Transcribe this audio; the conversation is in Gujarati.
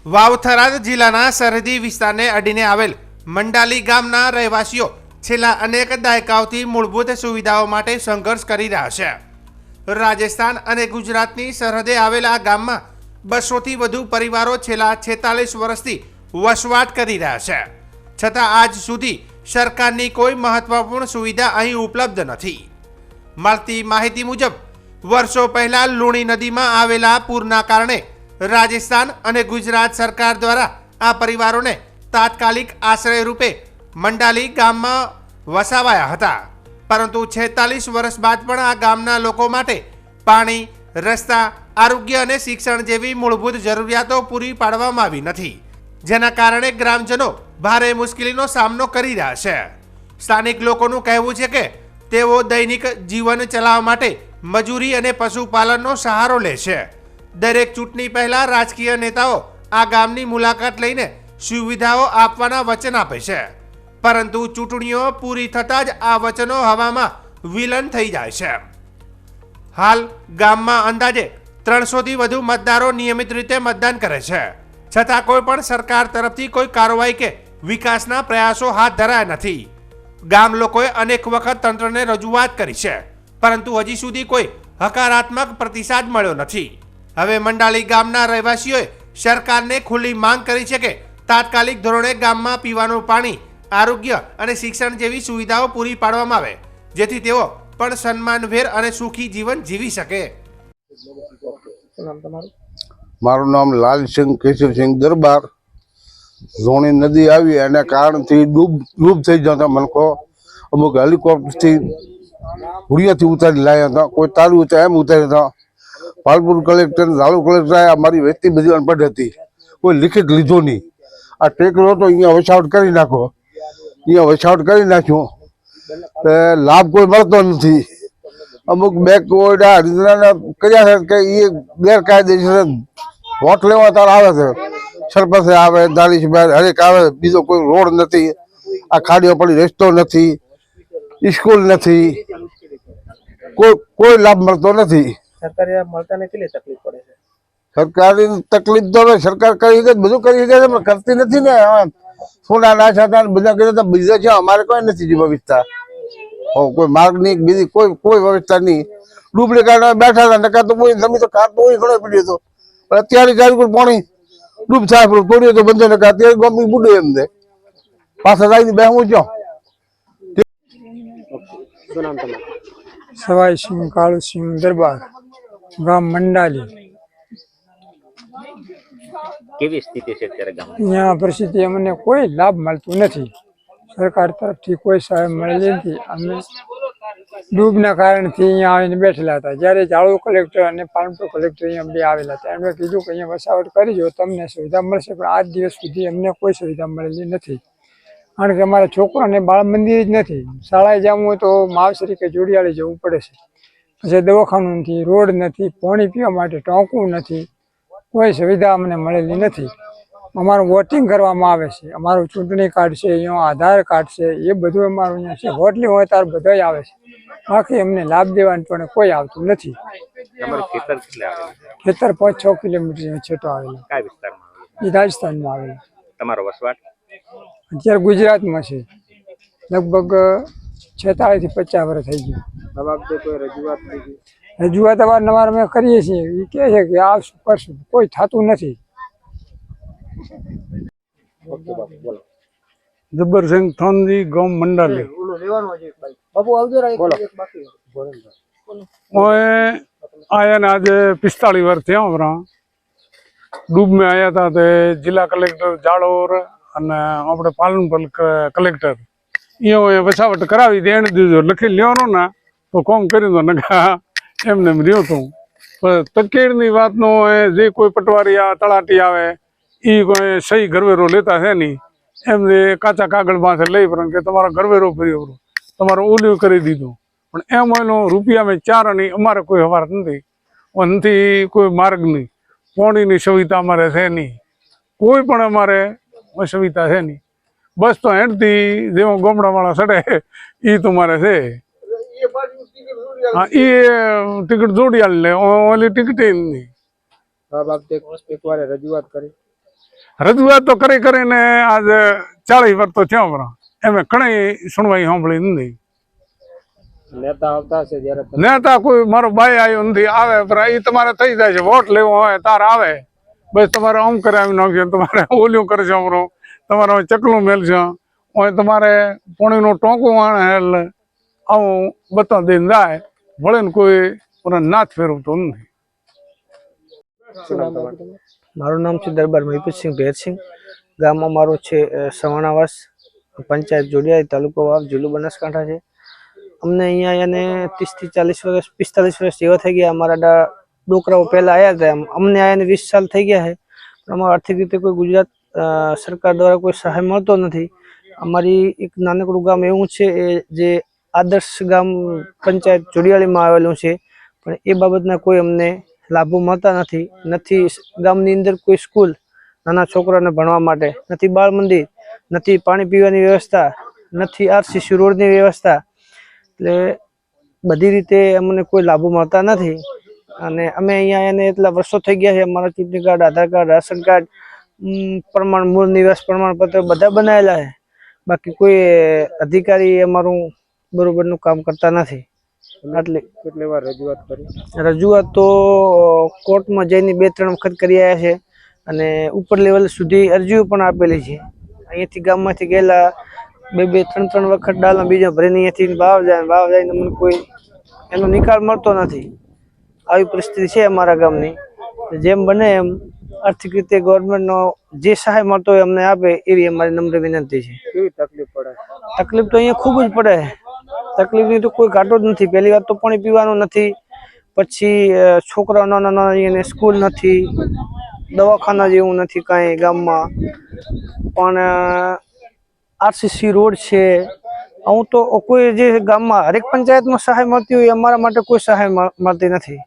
વાવ-થરાદ જિલ્લાના સરહદી વિસ્તારને અડીને આવેલ મંડાલી ગામના રહેવાસીઓ છેલ્લા અનેક દાયકાઓથી મૂળભૂત સુવિધાઓ માટે સંઘર્ષ કરી રહ્યા છે. રાજસ્થાન અને ગુજરાતની સરહદે આવેલ આ ગામમાં 200થી વધુ પરિવારો છેલ્લા 46 વર્ષથી વસવાટ કરી રહ્યા છે. છતાં આજ સુધી સરકારની કોઈ મહત્વપૂર્ણ સુવિધા અહીં ઉપલબ્ધ નથી. મળતી માહિતી મુજબ વર્ષો પહેલા લુણી નદીમાં આવેલા પૂરના કારણે રાજસ્થાન અને ગુજરાત સરકાર દ્વારા આ પરિવારોને તાત્કાલિક આશ્રય રૂપે મંડાલી ગામમાં વસાવાયા હતા. પરંતુ 46 વર્ષ બાદ પણ આ ગામના લોકો માટે પાણી, રસ્તા, આરોગ્ય અને શિક્ષણ જેવી મૂળભૂત જરૂરિયાતો પૂરી પાડવામાં આવી નથી, જેના કારણે ગ્રામજનો ભારે મુશ્કેલીનો સામનો કરી રહ્યા છે. સ્થાનિક લોકોનું કહેવું છે કે તેઓ દૈનિક જીવન ચલાવવા માટે મજૂરી અને પશુપાલનનો સહારો લે છે. દરેક ચૂંટણી પહેલા રાજકીય નેતાઓ આ ગામની મુલાકાત લઈને સુવિધાઓ આપવાના વચન આપે છે, પરંતુ ચૂંટણીઓ પૂરી થતાં જ આ વચનો હવામાં વિલીન થઈ જાય છે. હાલ ગામમાં અંદાજે 300થી વધુ મતદારો નિયમિત રીતે મતદાન કરે છે, છતાં કોઈ પણ સરકાર તરફથી કોઈ કાર્યવાહી કે વિકાસના પ્રયાસો હાથ ધરાયા નથી. ગામ લોકોએ અનેક વખત તંત્રને રજૂઆત કરી છે, પરંતુ હજી સુધી કોઈ હકારાત્મક પ્રતિસાદ મળ્યો નથી. હવે મંડાલી ગામના રહેવાસીઓએ સરકારને ખુલ્લી માંગ કરી છે કે તાત્કાલિક ધોરણે ગામમાં પીવાનું પાણી, આરોગ્ય અને શિક્ષણ જેવી સુવિધાઓ પૂરી પાડવામાં આવે, જેથી તેઓ પણ સન્માનભેર અને સુખી જીવન જીવી શકે. મારું નામ લાલસિંહ કેશવસિંહ દરબાર. ઝોણી નદી આવી એના કારણથી ડૂબ થઈ જતા મનકો અમુક હેલિકોપ્ટરથી હુડિયાથી ઉતારી લાવ્યા હતા. કોઈ તારું ઉતાર એમ ઉતાર્યા હતા. પાલપુર કલેક્ટર, ઝાલુ કલેક્ટર અમારી વસ્તી બધી અનપઢ હતી, કોઈ લિખિત લીધો નહીં. આ ટેકરો તો અહીંયા વસાવટ કરી નાખો, અહીંયા વસાવટ કરી નાખ્યો, લાભ કોઈ મળતો નથી. અમુક બેકવર્ડ કર્યા છે કે એ ગેરકાયદેસર વોટ લેવા તાર આવે છે. સરપંચ આવે, દાલીશભાઈ હરેક આવે, બીજો કોઈ રોડ નથી, આ ખાડીઓ પડી રસ્તો નથી, સ્કૂલ નથી, કોઈ લાભ મળતો નથી. સરકારી તકલીફ તો હવે સરકાર કરી શકે, બધું કરી શકે છે, પણ કરતી નથી ને. સોના નાશા બધા કર્યા બીજા છે, અમારે કોઈ નથી વ્યવસ્થા. કોઈ માર્ગ ની બીજી કોઈ વ્યવસ્થા નહીં. ડુપ્લિકેટ બેઠા હતા, નકા તો કોઈ જમીન તો કાઢતો હોય ઘણો પડ્યો હતો. પણ અત્યારે ચાર પાણી ડૂબ થાય પડ્યો તો બંધો નકા અત્યારે ગમી બુડે એમ દે પાછા જાય બેહું છો. સવાઈસિંહ કાળુસિંહ દરબાર, ગામ મંડાલી. કેવી સ્થિતિ છે અત્યારે ગામમાં? અહીંયા પરિસ્થિતિ અમને કોઈ લાભ મળતું નથી. સરકાર તરફથી કોઈ સહાય મળેલી નથી. અમે ડૂબના કારણથી અહીંયા આવીને બેઠેલા હતા. જ્યારે ઝાળુ કલેક્ટર અને પાલનપુર કલેક્ટર અહીંયા બે આવેલા હતા, એમણે કીધું કે અહીંયા વસાવટ કરી જો, તમને સુવિધા મળશે, પણ આજ દિવસ સુધી અમને કોઈ સુવિધા મળેલી નથી. કારણ કે અમારા છોકરાને બાળ મંદિર જ નથી. શાળાએ જવું હોય તો માવસરી કે જોડિયાળી જવું પડે છે. પછી દવાખાનું નથી, રોડ નથી, પાણી પીવા માટે ટાંકું નથી, કોઈ સુવિધા અમને મળેલી નથી. અમારું વોટિંગ કરવામાં આવે છે, અમારું ચૂંટણી કાર્ડ છે, અહીંયા આધાર કાર્ડ છે, એ બધું અમારું અહીંયા છે. હોટલી હોય ત્યારે બધા આવે છે, બાકી અમને લાભ દેવાનું પણ કોઈ આવતું નથી. ખેતર 5-6 કિલોમીટર છેટો આવેલો, એ રાજસ્થાનમાં આવેલો. તમારો વસવાટ અત્યારે ગુજરાતમાં છે, લગભગ 46 થી 50 વર્ષ થઈ ગયું. રજૂઆત અવારનવાર અમે કરીએ છીએ, એ કહે છે કે આવશું કરશું, કોઈ થતું નથી. જબ્બરસિંહ થાનજી, ગામ મંડાલી. આયા ને આજે 45 વર્ષ થયા હમણાં. ડૂબ में आया था तो जिला कलेक्टर जाड़ोर અને આપણે પાલનપુર કલેક્ટર અહીંયા વસાવટ કરાવી દે, એને દીધું લખી લેવાનો ને તો કોમ કરી દો, નકા એમને એમ રહ્યો હતું. પણ તકેડની વાતનો જે કોઈ પટવારી તળાટી આવે એ કોઈ સહી ઘરવેરો લેતા છે નહીં. એમને કાચા કાગળ પાસે લઈ પણ કે તમારો ઘરવેરો ભર્યો, તમારો ઓલું કરી દીધું. પણ એમ એનો રૂપિયામાં 4 અને અમારે કોઈ હવાર નથી, કોઈ માર્ગ નહીં, પાણીની સુવિધા અમારે છે નહીં, કોઈ પણ અમારે સુવિધા છે નહીં. બસ તો હેઠથી જેવો ગામડાવાળા સડે એ તમારે છે. હા, એ ટિકિટ જોડી આલે, ઓલી ટિકિટ નહીં. આ બાબતે રજૂઆત કરી રજૂઆત તો કરીને આજે 40 વર્ષ તો થયા વરા એમ ઘણી સુનવાઈ સાંભળી નથી. નેતા કોઈ મારો ભાઈ આવ્યો નથી, આવે પણ એ તમારે થઈ જાય છે, વોટ લેવો હોય તારે આવે, બસ તમારે આમ કરાવી નાખજો, તમારે ઓલું કરશો, હમણાં તમારે ચકલું મેલશો, તમારે પાણીનો ટોંકો આણે આવું બતા દઈને જાય, વળે ને કોઈ નાથ ફેરવતો નથી. મારું નામ છે દરબાર મહિપતસિંહ ભેરસિંહ. ગામ અમારું છે સવાણાવાસ, પંચાયત જોડિયા, તાલુકો વાવ, જિલ્લો બનાસકાંઠા છે. અમને અહીંયા એને 30 થી 40 વર્ષ 45 વર્ષ જેવા થઈ ગયા. અમારા ડોકરાઓ પહેલા આવ્યા હતા, અમને આને 20 સાલ થઈ ગયા છે. અમારે આર્થિક રીતે કોઈ ગુજરાત સરકાર દ્વારા કોઈ સહાય મળતો નથી. અમારી એક નાનકડું ગામ એવું છે જે આદર્શ ગામ પંચાયત જોડિયાળીમાં આવેલું છે, પણ એ બાબતના કોઈ અમને લાભો મળતા નથી. ગામની અંદર કોઈ સ્કૂલ નાના છોકરાઓને ભણવા માટે નથી, બાળ મંદિર નથી, પાણી પીવાની વ્યવસ્થા નથી, આરસીસી રોડની વ્યવસ્થા, એટલે બધી રીતે અમને કોઈ લાભો મળતા નથી. અને અમે અહીંયા એને એટલા વર્ષો થઈ ગયા છે. અમારા ચૂંટણી કાર્ડ, આધાર કાર્ડ, રાશન કાર્ડ, મૂળ નિવાસ પ્રમાણપત્ર બધા બનાવેલા છે, બાકી કોઈ અધિકારી અમારું બરોબરનું કામ કરતા નથી. કેટલી વાર રજૂઆત તો કોર્ટમાં જઈને 2-3 વખત કરી આવ્યા છે, અને ઉપર લેવલ સુધી અરજીઓ પણ આપેલી છે. અહીંયાથી ગામમાંથી ગયેલા 2-3 વખત ડાલા બીજા ભરીને અહીંયાથી વાવ જાય મને કોઈ એનો નિકાલ મળતો નથી. આવી પરિસ્થિતિ છે અમારા ગામની. જેમ બને એમ આર્થિક રીતે ગવર્મેન્ટનો જે સહાય મળતો હોય અમને આપે એવી અમારી નમ્ર વિનંતી છે. કેવી તકલીફ પડે? તકલીફ તો અહીંયા ખૂબ જ પડે. તકલીફની તો કોઈ ઘાટો જ નથી. પહેલી વાત તો પાણી પીવાનું નથી, પછી છોકરાઓ નાના એને સ્કૂલ નથી, દવાખાના જેવું નથી કાંઈ ગામમાં, પણ આરસીસી રોડ છે. આવું તો કોઈ જે ગામમાં હરેક પંચાયતમાં સહાય મળતી હોય, અમારા માટે કોઈ સહાય મળતી નથી.